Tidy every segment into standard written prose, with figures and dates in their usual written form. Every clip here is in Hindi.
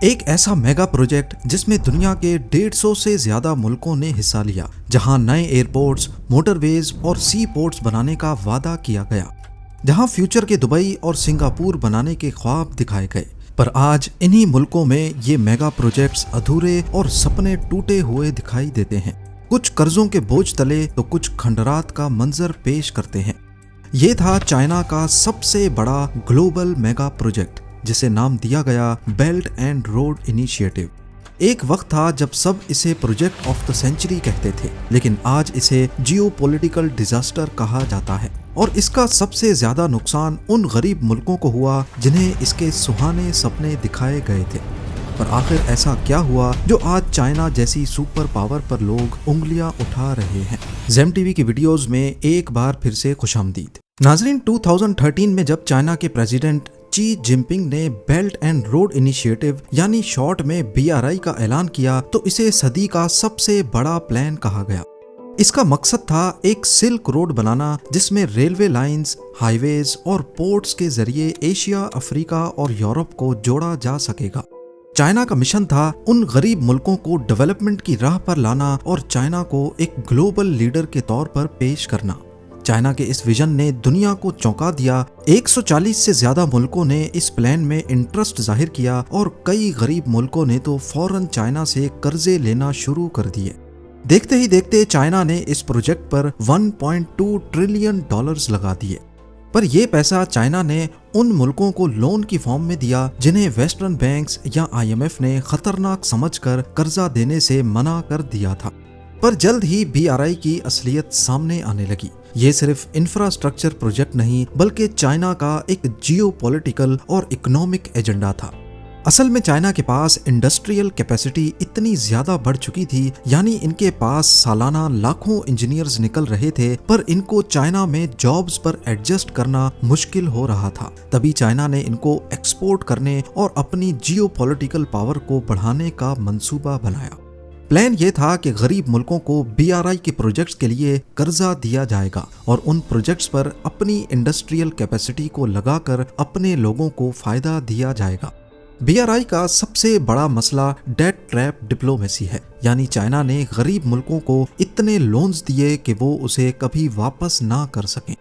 एक ऐसा मेगा प्रोजेक्ट जिसमें दुनिया के 150 से ज्यादा मुल्कों ने हिस्सा लिया, जहां नए एयरपोर्ट्स, मोटरवेज और सी पोर्ट्स बनाने का वादा किया गया, जहां फ्यूचर के दुबई और सिंगापुर बनाने के ख्वाब दिखाए गए। पर आज इन्हीं मुल्कों में ये मेगा प्रोजेक्ट्स अधूरे और सपने टूटे हुए दिखाई देते हैं। कुछ कर्जों के बोझ तले तो कुछ खंडरात का मंजर पेश करते हैं। ये था चाइना का सबसे बड़ा ग्लोबल मेगा प्रोजेक्ट, जिसे नाम दिया गया बेल्ट एंड रोड इनिशिएटिव। एक वक्त था जब सब इसे प्रोजेक्ट ऑफ द सेंचुरी कहते थे, लेकिन आज इसे जियोपॉलिटिकल डिजास्टर कहा जाता है। और इसका सबसे ज्यादा नुकसान उन गरीब मुल्कों को हुआ जिन्हें इसके सुहाने सपने दिखाए गए थे। पर आखिर ऐसा क्या हुआ जो आज चाइना जैसी सुपर पावर पर लोग उंगलियां उठा रहे हैं? ज़ेम टीवी की वीडियोस में एक बार फिर से खुशामदीद। नाजरीन, 2013 में जब चाइना के प्रेसिडेंट शी जिनपिंग ने बेल्ट एंड रोड इनिशिएटिव यानी शॉर्ट में BRI का ऐलान किया, तो इसे सदी का सबसे बड़ा प्लान कहा गया। इसका मकसद था एक सिल्क रोड बनाना, जिसमें रेलवे लाइंस, हाईवेज और पोर्ट्स के जरिए एशिया, अफ्रीका और यूरोप को जोड़ा जा सकेगा। चाइना का मिशन था उन गरीब मुल्कों को डेवलपमेंट की राह पर लाना और चाइना को एक ग्लोबल लीडर के तौर पर पेश करना। चाइना के इस विजन ने दुनिया को चौंका दिया। 140 से ज्यादा मुल्कों ने इस प्लान में इंटरेस्ट जाहिर किया और कई गरीब मुल्कों ने तो फौरन चाइना से कर्जे लेना शुरू कर दिए। देखते ही देखते चाइना ने इस प्रोजेक्ट पर $1.2 ट्रिलियन लगा दिए। पर यह पैसा चाइना ने उन मुल्कों को लोन की फॉर्म में दिया जिन्हें वेस्टर्न बैंक्स या IMF ने खतरनाक समझकर कर्जा देने से मना कर दिया था। पर जल्द ही BRI की असलियत सामने आने लगी। ये सिर्फ इंफ्रास्ट्रक्चर प्रोजेक्ट नहीं, बल्कि चाइना का एक जियोपॉलिटिकल और इकोनॉमिक एजेंडा था। असल में चाइना के पास इंडस्ट्रियल कैपेसिटी इतनी ज्यादा बढ़ चुकी थी, यानी इनके पास सालाना लाखों इंजीनियर्स निकल रहे थे, पर इनको चाइना में जॉब्स पर एडजस्ट करना मुश्किल हो रहा था। तभी चाइना ने इनको एक्सपोर्ट करने और अपनी जियोपॉलिटिकल पावर को बढ़ाने का मंसूबा बनाया। प्लान ये था कि गरीब मुल्कों को BRI के प्रोजेक्ट्स के लिए कर्जा दिया जाएगा और उन प्रोजेक्ट्स पर अपनी इंडस्ट्रियल कैपेसिटी को लगाकर अपने लोगों को फायदा दिया जाएगा। BRI का सबसे बड़ा मसला डेट ट्रैप डिप्लोमेसी है, यानी चाइना ने गरीब मुल्कों को इतने लोन्स दिए कि वो उसे कभी वापस ना कर सकें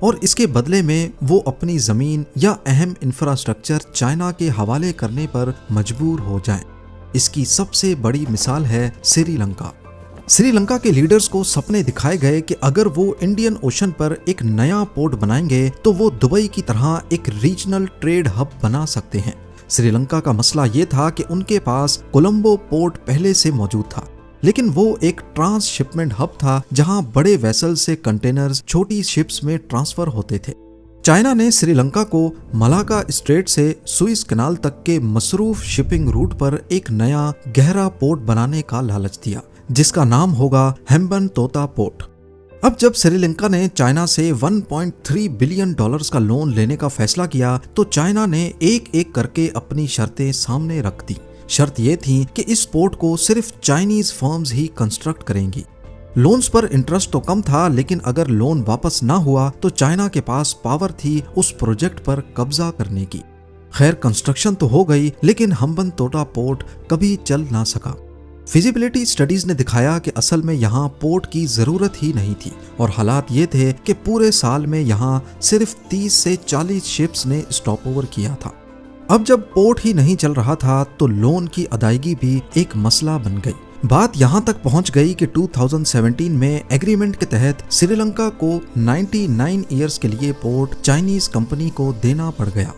और इसके बदले में वो अपनी जमीन या अहम इंफ्रास्ट्रक्चर चाइना के हवाले करने पर मजबूर हो जाएं। इसकी सबसे बड़ी मिसाल है श्रीलंका। श्रीलंका के लीडर्स को सपने दिखाए गए कि अगर वो इंडियन ओशन पर एक नया पोर्ट बनाएंगे तो वो दुबई की तरह एक रीजनल ट्रेड हब बना सकते हैं। श्रीलंका का मसला ये था कि उनके पास कोलंबो पोर्ट पहले से मौजूद था, लेकिन वो एक ट्रांसशिपमेंट हब था जहां बड़े वेसल से कंटेनर्स छोटी शिप्स में ट्रांसफर होते थे। चाइना ने श्रीलंका को मलाका स्ट्रेट से सुइस कैनाल तक के मसरूफ शिपिंग रूट पर एक नया गहरा पोर्ट बनाने का लालच दिया, जिसका नाम होगा हेम्बनतोटा पोर्ट। अब जब श्रीलंका ने चाइना से $1.3 बिलियन का लोन लेने का फैसला किया, तो चाइना ने एक एक करके अपनी शर्तें सामने रख दी। शर्त ये थी कि इस पोर्ट को सिर्फ चाइनीज फर्म्स ही कंस्ट्रक्ट करेंगी। लोन्स पर इंटरेस्ट तो कम था, लेकिन अगर लोन वापस ना हुआ तो चाइना के पास पावर थी उस प्रोजेक्ट पर कब्जा करने की। खैर, कंस्ट्रक्शन तो हो गई, लेकिन हम्बनतोटा पोर्ट कभी चल ना सका। फिजिबिलिटी स्टडीज ने दिखाया कि असल में यहाँ पोर्ट की जरूरत ही नहीं थी और हालात ये थे कि पूरे साल में यहाँ सिर्फ 30 से 40 शिप्स ने स्टॉप ओवर किया था। अब जब पोर्ट ही नहीं चल रहा था तो लोन की अदायगी भी एक मसला बन गई। बात यहाँ तक पहुँच गई कि 2017 में एग्रीमेंट के तहत श्रीलंका को 99 ईयर्स के लिए पोर्ट चाइनीज कंपनी को देना पड़ गया।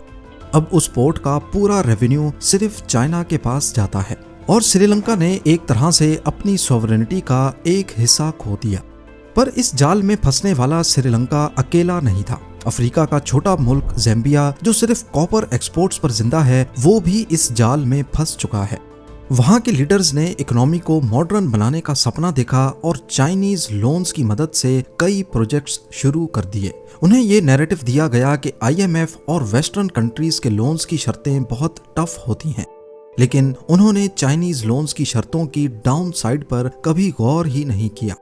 अब उस पोर्ट का पूरा रेवेन्यू सिर्फ चाइना के पास जाता है और श्रीलंका ने एक तरह से अपनी सॉवरेनिटी का एक हिस्सा खो दिया। पर इस जाल में फंसने वाला श्रीलंका अकेला नहीं था। अफ्रीका का छोटा मुल्क ज़ैम्बिया, जो सिर्फ कॉपर एक्सपोर्ट्स पर जिंदा है, वो भी इस जाल में फंस चुका है। वहाँ के लीडर्स ने इकोनॉमी को मॉडर्न बनाने का सपना देखा और चाइनीज लोन्स की मदद से कई प्रोजेक्ट्स शुरू कर दिए। उन्हें ये नैरेटिव दिया गया कि IMF और वेस्टर्न कंट्रीज के लोन्स की शर्तें बहुत टफ होती हैं, लेकिन उन्होंने चाइनीज लोन्स की शर्तों की डाउन साइड पर कभी गौर ही नहीं किया।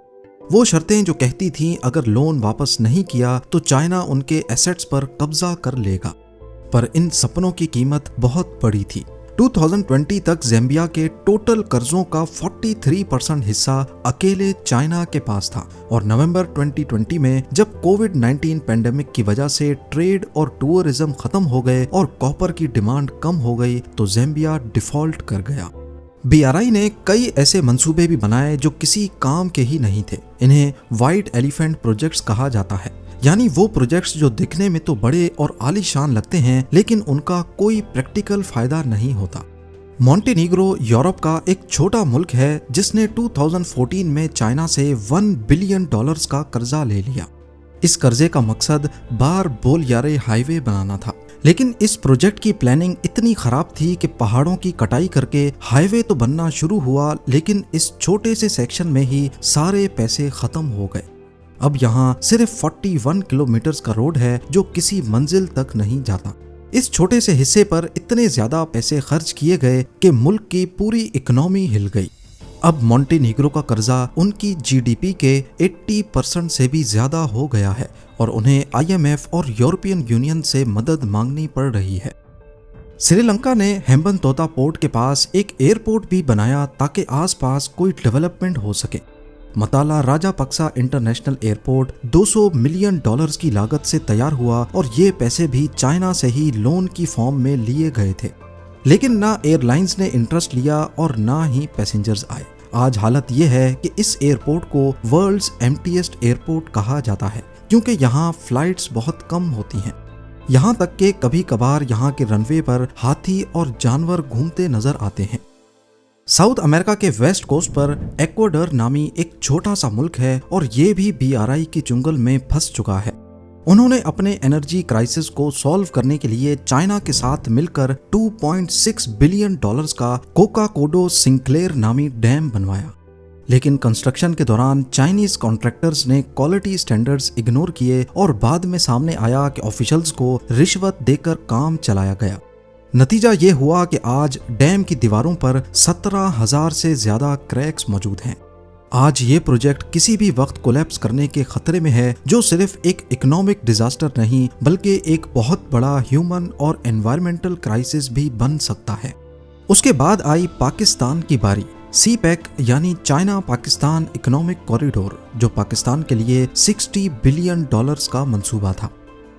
वो शर्तें जो कहती थीं अगर लोन वापस नहीं किया तो चाइना उनके एसेट्स पर कब्जा कर लेगा। पर इन सपनों की कीमत बहुत बड़ी थी। 2020 तक ज़ाम्बिया के टोटल कर्जों का 43% हिस्सा अकेले चाइना के पास था और नवंबर 2020 में जब कोविड-19 पेंडेमिक की वजह से ट्रेड और टूरिज्म खत्म हो गए और कॉपर की डिमांड कम हो गई तो ज़ाम्बिया डिफॉल्ट कर गया। BRI ने कई ऐसे मंसूबे भी बनाए जो किसी काम के ही नहीं थे। इन्हें व्हाइट एलिफेंट प्रोजेक्ट्स कहा जाता है, यानी वो प्रोजेक्ट्स जो दिखने में तो बड़े और आलीशान लगते हैं लेकिन उनका कोई प्रैक्टिकल फायदा नहीं होता। मॉन्टेनीग्रो यूरोप का एक छोटा मुल्क है जिसने 2014 में चाइना से $1 बिलियन का कर्जा ले लिया। इस कर्जे का मकसद बार बोलयारे हाईवे बनाना था, लेकिन इस प्रोजेक्ट की प्लानिंग इतनी खराब थी कि पहाड़ों की कटाई करके हाईवे तो बनना शुरू हुआ लेकिन इस छोटे से सेक्शन में ही सारे पैसे खत्म हो गए। अब यहाँ सिर्फ 41 किलोमीटर का रोड है जो किसी मंजिल तक नहीं जाता। इस छोटे से हिस्से पर इतने ज्यादा पैसे खर्च किए गए कि मुल्क की पूरी इकोनॉमी हिल गई। अब मॉन्टेनीग्रो का कर्जा उनकी GDP के 80% से भी ज्यादा हो गया है और उन्हें IMF और यूरोपियन यूनियन से मदद मांगनी पड़ रही है। श्रीलंका ने हेम्बनतोता पोर्ट के पास एक एयरपोर्ट भी बनाया ताकि आसपास कोई डेवलपमेंट हो सके। मताला राजापक्सा इंटरनेशनल एयरपोर्ट $200 मिलियन की लागत से तैयार हुआ और ये पैसे भी चाइना से ही लोन की फॉर्म में लिए गए थे, लेकिन ना एयरलाइंस ने इंटरेस्ट लिया और ना ही पैसेंजर्स आए। आज हालत ये है कि इस एयरपोर्ट को वर्ल्ड्स एम्प्टीएस्ट एयरपोर्ट कहा जाता है क्योंकि यहाँ फ्लाइट्स बहुत कम होती हैं। यहाँ तक कि कभी कभार यहाँ के रनवे पर हाथी और जानवर घूमते नजर आते हैं। साउथ अमेरिका के वेस्ट कोस्ट पर इक्वाडोर नामी एक छोटा सा मुल्क है और ये भी BRI के चुंगल में फंस चुका है। उन्होंने अपने एनर्जी क्राइसिस को सॉल्व करने के लिए चाइना के साथ मिलकर $2.6 बिलियन का कोका कोडो सिंक्लेयर नामी डैम बनवाया, लेकिन कंस्ट्रक्शन के दौरान चाइनीज कॉन्ट्रैक्टर्स ने क्वालिटी स्टैंडर्ड्स इग्नोर किए और बाद में सामने आया कि ऑफिशियल्स को रिश्वत देकर काम चलाया गया। नतीजा ये हुआ कि आज डैम की दीवारों पर 17,000 से ज्यादा क्रैक्स मौजूद हैं। आज ये प्रोजेक्ट किसी भी वक्त कोलैप्स करने के खतरे में है, जो सिर्फ एक इकोनॉमिक डिजास्टर नहीं बल्कि एक बहुत बड़ा ह्यूमन और एनवायरमेंटल क्राइसिस भी बन सकता है। उसके बाद आई पाकिस्तान की बारी। CPEC यानी चाइना पाकिस्तान इकोनॉमिक कॉरिडोर, जो पाकिस्तान के लिए $60 बिलियन का मंसूबा था।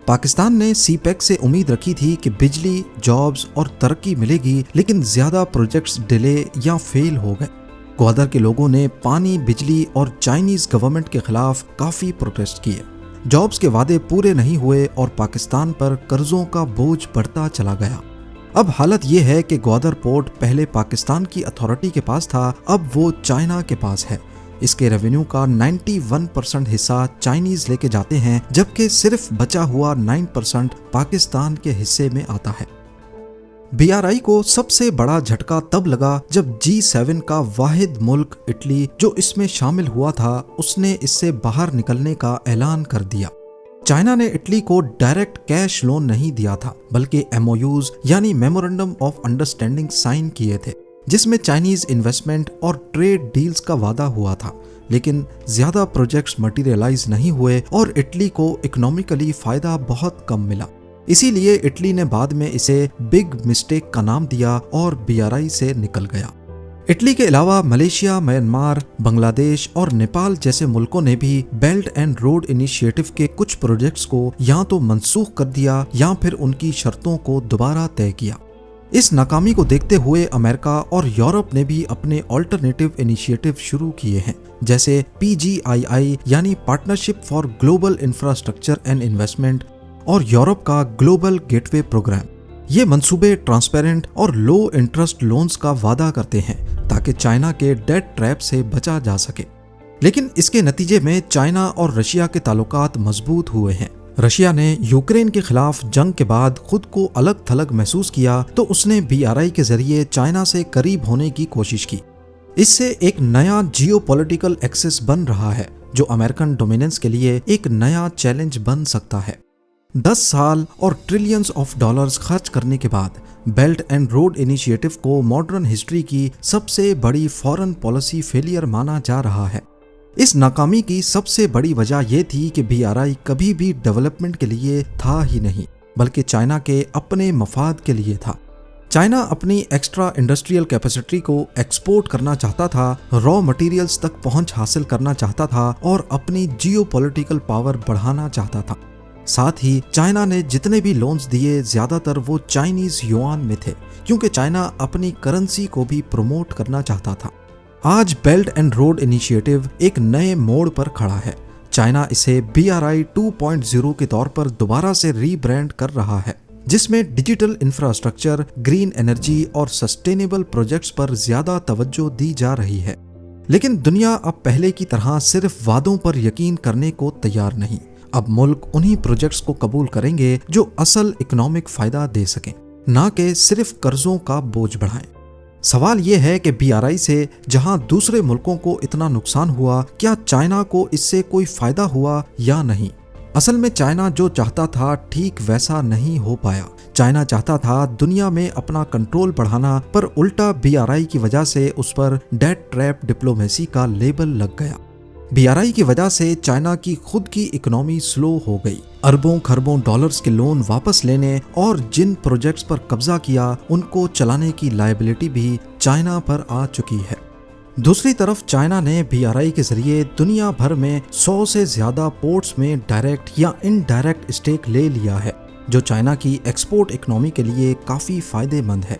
पाकिस्तान ने CPEC से उम्मीद रखी थी कि बिजली, जॉब्स और तरक्की मिलेगी, लेकिन ज्यादा प्रोजेक्ट्स डिले या फेल हो गए। ग्वादर के लोगों ने पानी, बिजली और चाइनीज गवर्नमेंट के खिलाफ काफी प्रोटेस्ट किए। जॉब्स के वादे पूरे नहीं हुए और पाकिस्तान पर कर्जों का बोझ बढ़ता चला गया। अब हालत ये है कि ग्वादर पोर्ट पहले पाकिस्तान की अथॉरिटी के पास था, अब वो चाइना के पास है। इसके रेवेन्यू का 91% हिस्सा चाइनीज लेके जाते हैं, जबकि सिर्फ बचा हुआ 9% पाकिस्तान के हिस्से में आता है। BRI को सबसे बड़ा झटका तब लगा जब G7 का वाहिद मुल्क इटली, जो इसमें शामिल हुआ था, उसने इससे बाहर निकलने का ऐलान कर दिया। चाइना ने इटली को डायरेक्ट कैश लोन नहीं दिया था, बल्कि MOUs यानी मेमोरेंडम ऑफ अंडरस्टैंडिंग साइन किए थे, जिसमें चाइनीज इन्वेस्टमेंट और ट्रेड डील्स का वादा हुआ था, लेकिन ज्यादा प्रोजेक्ट्स मटेरियलाइज नहीं हुए और इटली को इकोनॉमिकली फायदा बहुत कम मिला। इसीलिए इटली ने बाद में इसे बिग मिस्टेक का नाम दिया और BRI से निकल गया। इटली के अलावा मलेशिया, म्यांमार, बांग्लादेश और नेपाल जैसे मुल्कों ने भी बेल्ट एंड रोड इनिशिएटिव के कुछ प्रोजेक्ट्स को या तो मनसूख कर दिया या फिर उनकी शर्तों को दोबारा तय किया। इस नाकामी को देखते हुए अमेरिका और यूरोप ने भी अपने ऑल्टरनेटिव इनिशिएटिव शुरू किए हैं, जैसे PGII यानी partnership for global infrastructure and investment और यूरोप का ग्लोबल गेटवे प्रोग्राम। ये मंसूबे ट्रांसपेरेंट और लो इंटरेस्ट लोन्स का वादा करते हैं ताकि चाइना के डेट ट्रैप से बचा जा सके। लेकिन इसके नतीजे में चाइना और रशिया के ताल्लुकात मजबूत हुए हैं। रशिया ने यूक्रेन के खिलाफ जंग के बाद खुद को अलग थलग महसूस किया तो उसने BRI के जरिए चाइना से करीब होने की कोशिश की। इससे एक नया जियोपॉलिटिकल एक्सेस बन रहा है जो अमेरिकन डोमिनेंस के लिए एक नया चैलेंज बन सकता है। 10 साल और ट्रिलियंस ऑफ डॉलर्स खर्च करने के बाद बेल्ट एंड रोड इनिशिएटिव को मॉडर्न हिस्ट्री की सबसे बड़ी फॉरेन पॉलिसी फेलियर माना जा रहा है। इस नाकामी की सबसे बड़ी वजह यह थी कि BRI कभी भी डेवलपमेंट के लिए था ही नहीं, बल्कि चाइना के अपने मफाद के लिए था। चाइना अपनी एक्स्ट्रा इंडस्ट्रियल कैपेसिटी को एक्सपोर्ट करना चाहता था, रॉ मटेरियल्स तक पहुंच हासिल करना चाहता था और अपनी जियोपॉलिटिकल पावर बढ़ाना चाहता था। साथ ही चाइना ने जितने भी लोन्स दिए ज्यादातर वो चाइनीज युआन में थे, क्योंकि चाइना अपनी करेंसी को भी प्रमोट करना चाहता था। आज बेल्ट एंड रोड इनिशिएटिव एक नए मोड़ पर खड़ा है। चाइना इसे BRI 2.0 के तौर पर दोबारा से रीब्रांड कर रहा है, जिसमें डिजिटल इंफ्रास्ट्रक्चर, ग्रीन एनर्जी और सस्टेनेबल प्रोजेक्ट्स पर ज्यादा तवज्जो दी जा रही है। लेकिन दुनिया अब पहले की तरह सिर्फ वादों पर यकीन करने को तैयार नहीं। अब मुल्क उन्हीं प्रोजेक्ट्स को कबूल करेंगे जो असल इकोनॉमिक फायदा दे सकें, ना कि सिर्फ कर्जों का बोझ बढ़ाएं। सवाल यह है कि BRI से जहां दूसरे मुल्कों को इतना नुकसान हुआ, क्या चाइना को इससे कोई फायदा हुआ या नहीं? असल में चाइना जो चाहता था ठीक वैसा नहीं हो पाया। चाइना चाहता था दुनिया में अपना कंट्रोल बढ़ाना, पर उल्टा BRI की वजह से उस पर डेट ट्रैप डिप्लोमेसी का लेबल लग गया। BRI की वजह से चाइना की खुद की इकोनॉमी स्लो हो गई। अरबों खरबों डॉलर्स के लोन वापस लेने और जिन प्रोजेक्ट्स पर कब्जा किया उनको चलाने की लायबिलिटी भी चाइना पर आ चुकी है। दूसरी तरफ चाइना ने BRI के जरिए दुनिया भर में 100 से ज्यादा पोर्ट्स में डायरेक्ट या इनडायरेक्ट स्टेक ले लिया है, जो चाइना की एक्सपोर्ट इकोनॉमी के लिए काफी फायदेमंद है।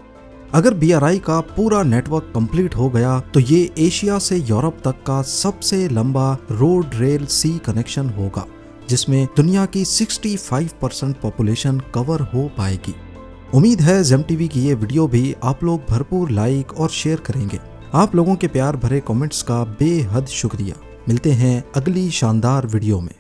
अगर BRI का पूरा नेटवर्क कंप्लीट हो गया तो ये एशिया से यूरोप तक का सबसे लंबा रोड रेल सी कनेक्शन होगा, जिसमें दुनिया की 65% पॉपुलेशन कवर हो पाएगी। उम्मीद है जेम टीवी की ये वीडियो भी आप लोग भरपूर लाइक और शेयर करेंगे। आप लोगों के प्यार भरे कमेंट्स का बेहद शुक्रिया। मिलते हैं अगली शानदार वीडियो में।